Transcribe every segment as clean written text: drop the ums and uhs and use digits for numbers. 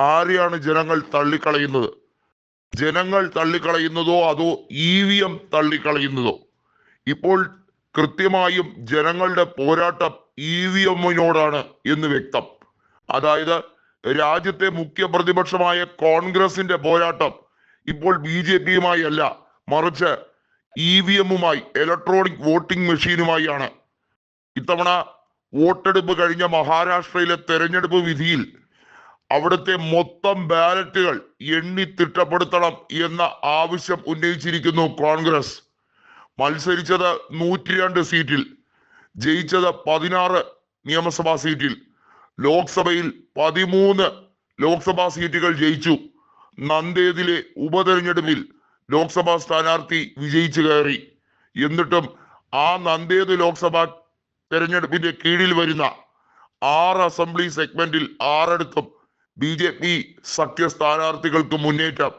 ആരെയാണ് ജനങ്ങൾ തള്ളിക്കളയുന്നത്? ജനങ്ങൾ തള്ളിക്കളയുന്നതോ അതോ EVM തള്ളിക്കളയുന്നതോ? ഇപ്പോൾ കൃത്യമായും ജനങ്ങളുടെ പോരാട്ടം EVM-നോടാണ് എന്ന് വ്യക്തം. അതായത് രാജ്യത്തെ മുഖ്യ പ്രതിപക്ഷമായ കോൺഗ്രസിന്റെ പോരാട്ടം ഇപ്പോൾ BJP-യുമായി അല്ല, മറിച്ച് EVM-മായി, ഇലക്ട്രോണിക് വോട്ടിംഗ് മെഷീനുമായാണ്. ഇത്തവണ വോട്ടെടുപ്പ് കഴിഞ്ഞ മഹാരാഷ്ട്രയിലെ തെരഞ്ഞെടുപ്പ് വിധിയിൽ അവിടുത്തെ മൊത്തം ബാലറ്റുകൾ എണ്ണി തിട്ടപ്പെടുത്തണം എന്ന ആവശ്യം ഉന്നയിച്ചിരിക്കുന്നു കോൺഗ്രസ്. മത്സരിച്ചത് 102 സീറ്റിൽ, ജയിച്ചത് 16 നിയമസഭാ സീറ്റിൽ. ലോക്സഭയിൽ 13 ലോക്സഭാ സീറ്റുകൾ ജയിച്ചു. നന്ദേദിലെ ഉപതെരഞ്ഞെടുപ്പിൽ ലോക്സഭാ സ്ഥാനാർത്ഥി വിജയിച്ചു കയറി. എന്നിട്ടും ആ നന്ദേദ് ലോക്സഭാ തെരഞ്ഞെടുപ്പിന്റെ കീഴിൽ വരുന്ന 6 അസംബ്ലി സെഗ്മെന്റിൽ 6 BJP സഖ്യ സ്ഥാനാർത്ഥികൾക്ക് മുന്നേറ്റം.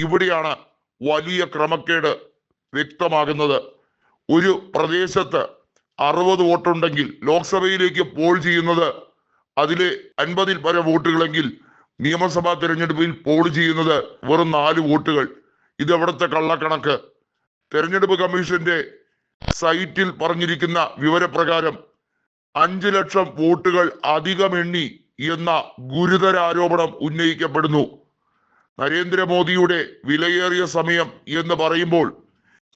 ഇവിടെയാണ് വലിയ ക്രമക്കേട് വ്യക്തമാകുന്നത്. ഒരു പ്രദേശത്ത് 60 വോട്ടുണ്ടെങ്കിൽ ലോക്സഭയിലേക്ക് പോൾ ചെയ്യുന്നത് അതിലെ 50-ൽ പരം വോട്ടുകളെങ്കിൽ നിയമസഭാ തെരഞ്ഞെടുപ്പിൽ പോൾ ചെയ്യുന്നത് വെറും 4 വോട്ടുകൾ. ഇതെവിടത്തെ കള്ളക്കണക്ക്? തെരഞ്ഞെടുപ്പ് കമ്മീഷന്റെ സൈറ്റിൽ പറഞ്ഞിരിക്കുന്ന വിവരപ്രകാരം 5 ലക്ഷം വോട്ടുകൾ അധികം എണ്ണി എന്ന ഗുരുതര ആരോപണം ഉന്നയിക്കപ്പെടുന്നു. നരേന്ദ്രമോദിയുടെ വിലയേറിയ സമയം എന്ന് പറയുമ്പോൾ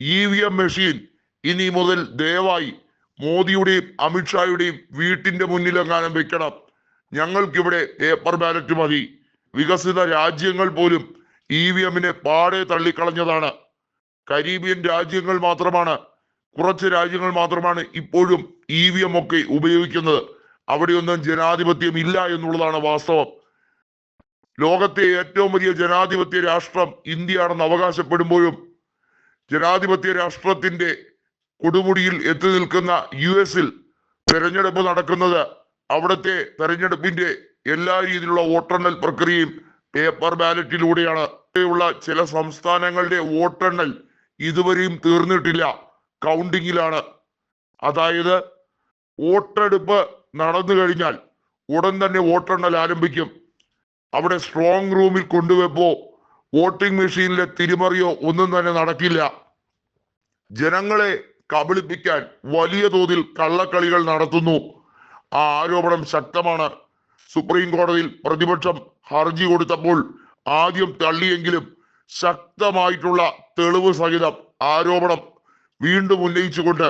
EVM മെഷീൻ ഇനി മുതൽ ദയവായി മോദിയുടെയും അമിത്ഷായുടെയും വീട്ടിന്റെ മുന്നിലെങ്ങാനും വെക്കണം. ഞങ്ങൾക്കിവിടെ പേപ്പർ ബാലറ്റ് മതി. വികസിത രാജ്യങ്ങൾ പോലും EVM-നെ പാടെ തള്ളിക്കളഞ്ഞതാണ്. കരീബിയൻ രാജ്യങ്ങൾ മാത്രമാണ്, കുറച്ച് രാജ്യങ്ങൾ മാത്രമാണ് ഇപ്പോഴും EVM ഒക്കെ ഉപയോഗിക്കുന്നത്. അവിടെയൊന്നും ജനാധിപത്യം ഇല്ല എന്നുള്ളതാണ് വാസ്തവം. ലോകത്തെ ഏറ്റവും വലിയ ജനാധിപത്യ രാഷ്ട്രം ഇന്ത്യയാണെന്ന് അവകാശപ്പെടുമ്പോഴും ജനാധിപത്യ രാഷ്ട്രത്തിന്റെ കൊടുമുടിയിൽ എത്തി നിൽക്കുന്ന US-ൽ തെരഞ്ഞെടുപ്പ് നടക്കുന്നത് അവിടുത്തെ തെരഞ്ഞെടുപ്പിന്റെ എല്ലാ രീതിയിലുള്ള വോട്ടെണ്ണൽ പ്രക്രിയയും പേപ്പർ ബാലറ്റിലൂടെയാണ്. ഉള്ള ചില സംസ്ഥാനങ്ങളുടെ വോട്ടെണ്ണൽ ഇതുവരെയും തീർന്നിട്ടില്ല, കൗണ്ടിങ്ങിലാണ്. അതായത് വോട്ടെടുപ്പ് നടന്നു കഴിഞ്ഞാൽ ഉടൻ തന്നെ വോട്ടെണ്ണൽ ആരംഭിക്കും. അവിടെ സ്ട്രോങ് റൂമിൽ കൊണ്ടുവെപ്പോ വോട്ടിംഗ് മെഷീനിലെ തിരിമറിയോ ഒന്നും തന്നെ നടക്കില്ല. ജനങ്ങളെ കബളിപ്പിക്കാൻ വലിയ തോതിൽ കള്ളക്കളികൾ നടത്തുന്നു. ആ ആരോപണം ശക്തമാണ്. സുപ്രീം കോടതിയിൽ പ്രതിപക്ഷം ഹർജി കൊടുത്തപ്പോൾ ആദ്യം തള്ളിയെങ്കിലും ശക്തമായിട്ടുള്ള തെളിവ് സഹിതം ആരോപണം വീണ്ടും ഉന്നയിച്ചുകൊണ്ട്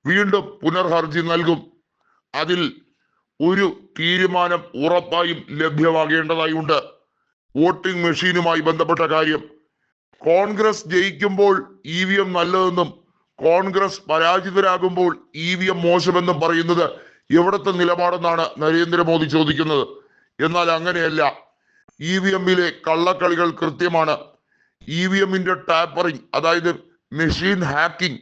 വീണ്ടും പുനർഹർജി നൽകും. അതിൽ ഒരു തീരുമാനം ഉറപ്പായും ലഭ്യമാകേണ്ടതായുണ്ട്. വോട്ടിംഗ് മെഷീനുമായി ബന്ധപ്പെട്ട കാര്യം, കോൺഗ്രസ് ജയിക്കുമ്പോൾ EVM നല്ലതെന്നും കോൺഗ്രസ് പരാജിതരാകുമ്പോൾ EVM മോശമെന്നും പറയുന്നത് എവിടത്തെ നിലപാടെന്നാണ് നരേന്ദ്രമോദി ചോദിക്കുന്നത്. എന്നാൽ അങ്ങനെയല്ല. EVM-ലെ കള്ളക്കളികൾ കൃത്യമാണ്. EVM-ന്റെ ടാപ്പറിങ്, അതായത് മെഷീൻ ഹാക്കിംഗ്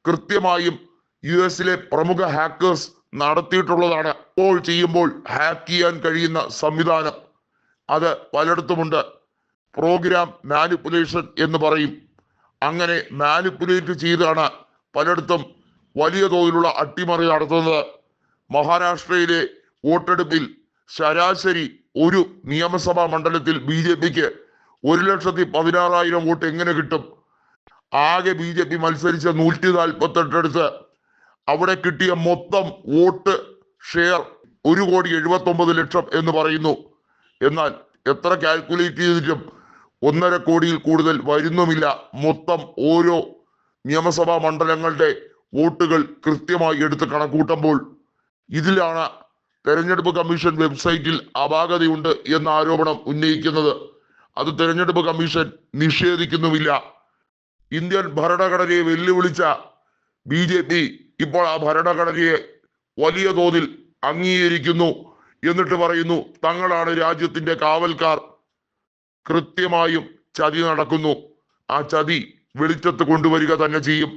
കൃത്യമായും US-ലെ പ്രമുഖ ഹാക്കേഴ്സ് നടത്തിയിട്ടുള്ളതാണ്. പോൾ ചെയ്യുമ്പോൾ ഹാക്ക് ചെയ്യാൻ കഴിയുന്ന സംവിധാനം അത് പലയിടത്തുമുണ്ട്. പ്രോഗ്രാം മാനിപ്പുലേഷൻ എന്ന് പറയും. അങ്ങനെ മാനിപ്പുലേറ്റ് ചെയ്താണ് പലയിടത്തും വലിയ തോതിലുള്ള അട്ടിമറി നടത്തുന്നത്. മഹാരാഷ്ട്രയിലെ വോട്ടെടുപ്പിൽ ശരാശരി ഒരു നിയമസഭാ മണ്ഡലത്തിൽ BJP-ക്ക് 1,16,000 വോട്ട് എങ്ങനെ കിട്ടും? ആകെ BJP മത്സരിച്ച 148 അവിടെ കിട്ടിയ മൊത്തം വോട്ട് ഷെയർ 1,79,00,000 എന്ന് പറയുന്നു. എന്നാൽ എത്ര കാൽക്കുലേറ്റ് ചെയ്തിട്ടും 1.5 കോടിയിൽ കൂടുതൽ വരുന്നുമില്ല. മൊത്തം ഓരോ നിയമസഭാ മണ്ഡലങ്ങളുടെ വോട്ടുകൾ കൃത്യമായി എടുത്ത് കണക്കൂട്ടുമ്പോൾ ഇതിലാണ് തെരഞ്ഞെടുപ്പ് കമ്മീഷൻ വെബ്സൈറ്റിൽ അപാകതയുണ്ട് എന്ന ആരോപണം ഉന്നയിക്കുന്നത്. അത് തെരഞ്ഞെടുപ്പ് കമ്മീഷൻ നിഷേധിക്കുന്നുമില്ല. ഇന്ത്യൻ ഭരണഘടനയെ വെല്ലുവിളിച്ച BJP ഇപ്പോൾ ആ ഭരണഘടനയെ വലിയ തോതിൽ അംഗീകരിക്കുന്നു. എന്നിട്ട് പറയുന്നു തങ്ങളാണ് രാജ്യത്തിന്റെ കാവൽക്കാർ. കൃത്യമായും ചതി നടക്കുന്നു. ആ ചതി വെളിച്ചത്ത് കൊണ്ടുവരിക തന്നെ ചെയ്യും.